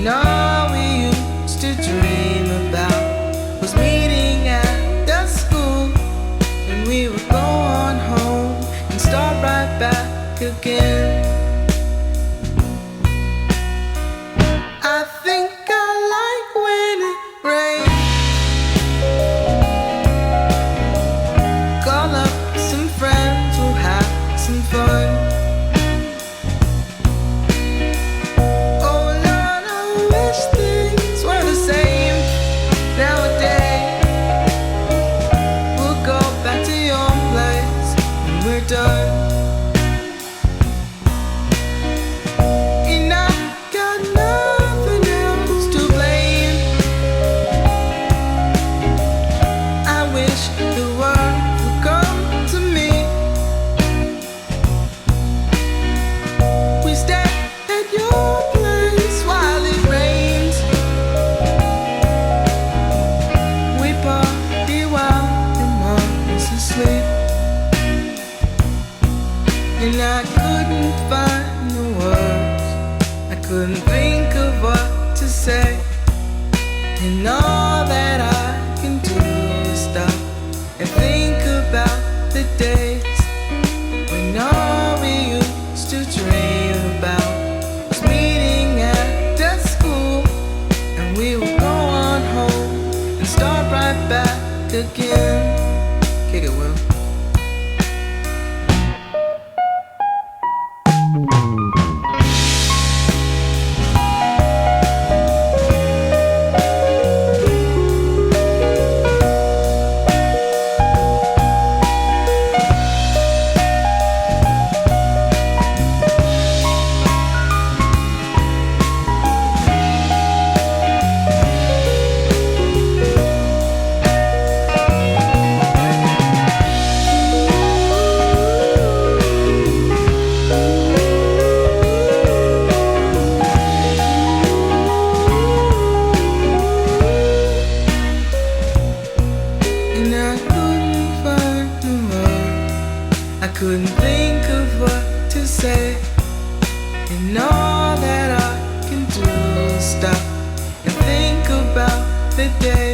When all we used to dream about was meeting at the school, and we would go on home and start right back again. I think I like when it rains. Call up some friends, we'll have some fun. Oh Lord, I wish things were the same nowadays. We'll go back to your place when we're done. And I got nothing else to blame. I wish the world would come to me. We stay at your place while it rains. We party while your mom is asleep. And I couldn't find the words, I couldn't think of what to say. And all that I can do is stop and think about the days when all we used to dream about was meeting at the school, and we would go on home and start right back again. Kick it, Will. And I couldn't find the words, I couldn't think of what to say. And all that I can do is stop and think about the day